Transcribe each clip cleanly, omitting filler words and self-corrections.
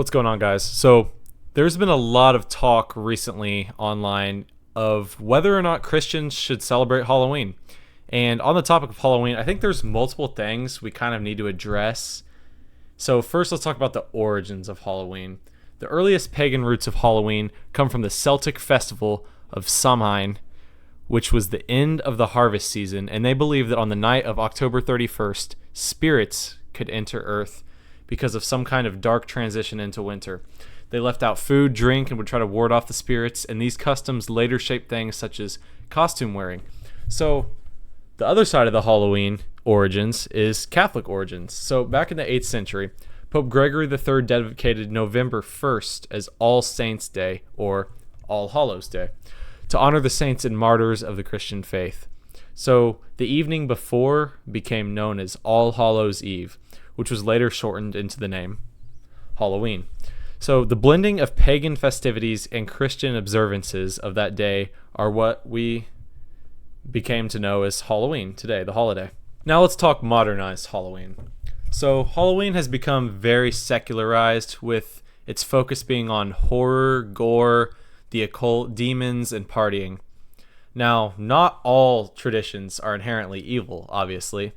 What's going on, guys? So there's been a lot of talk recently online of whether or not Christians should celebrate Halloween. And on the topic of Halloween, I think there's multiple things we kind of need to address. So first, let's talk about the origins of Halloween. The earliest pagan roots of Halloween come from the Celtic festival of Samhain, which was the end of the harvest season, and they believed that on the night of October 31st, spirits could enter Earth because of some kind of dark transition into winter. They left out food, drink, and would try to ward off the spirits, and these customs later shaped things such as costume wearing. So the other side of the Halloween origins is Catholic origins. So back in the 8th century, Pope Gregory III dedicated November 1st as All Saints' Day, or All Hallows' Day, to honor the saints and martyrs of the Christian faith. So the evening before became known as All Hallows' Eve, which was later shortened into the name Halloween. So the blending of pagan festivities and Christian observances of that day are what we became to know as Halloween today, the holiday. Now let's talk modernized Halloween. So Halloween has become very secularized, with its focus being on horror, gore, the occult, demons, and partying. Now, not all traditions are inherently evil, obviously.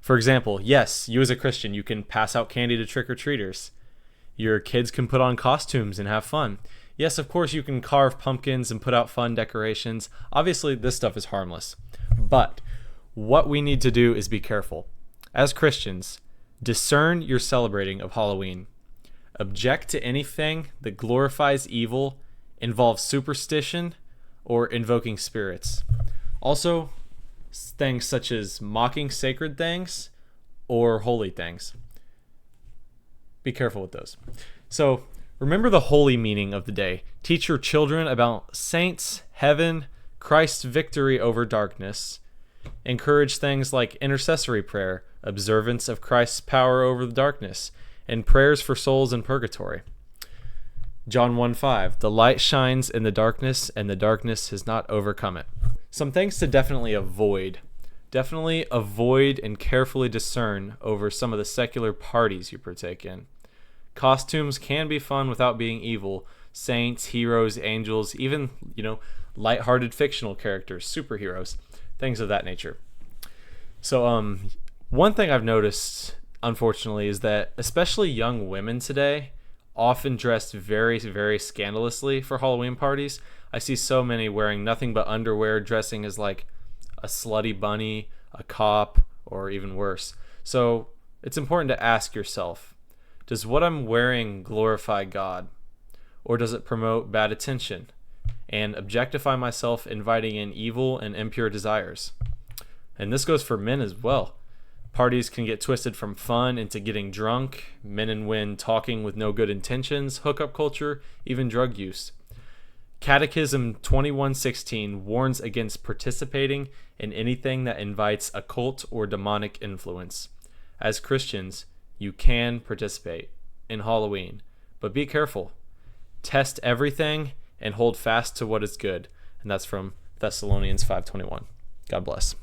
For example, yes, you as a Christian, you can pass out candy to trick-or-treaters. Your kids can put on costumes and have fun. Yes, of course, you can carve pumpkins and put out fun decorations. Obviously, this stuff is harmless. But what we need to do is be careful. As Christians, discern your celebrating of Halloween. Object to anything that glorifies evil, involves superstition, or invoking spirits. Also, things such as mocking sacred things or holy things. Be careful with those. So, remember the holy meaning of the day. Teach your children about saints, heaven, Christ's victory over darkness. Encourage things like intercessory prayer, observance of Christ's power over the darkness, and prayers for souls in purgatory. John 1:5, the light shines in the darkness, and the darkness has not overcome it. Some things to definitely avoid. Definitely avoid and carefully discern over some of the secular parties you partake in. Costumes can be fun without being evil. Saints, heroes, angels, even, lighthearted fictional characters, superheroes, things of that nature. So, one thing I've noticed, unfortunately, is that especially young women today often dressed very, very scandalously for Halloween parties. I see so many wearing nothing but underwear, dressing as like a slutty bunny, a cop, or even worse. So it's important to ask yourself, does what I'm wearing glorify God? Or does it promote bad attention and objectify myself, inviting in evil and impure desires? And this goes for men as well. Parties can get twisted from fun into getting drunk, men and women talking with no good intentions, hookup culture, even drug use. Catechism 2116 warns against participating in anything that invites occult or demonic influence. As Christians, you can participate in Halloween, but be careful. Test everything and hold fast to what is good. And that's from Thessalonians 5:21. God bless.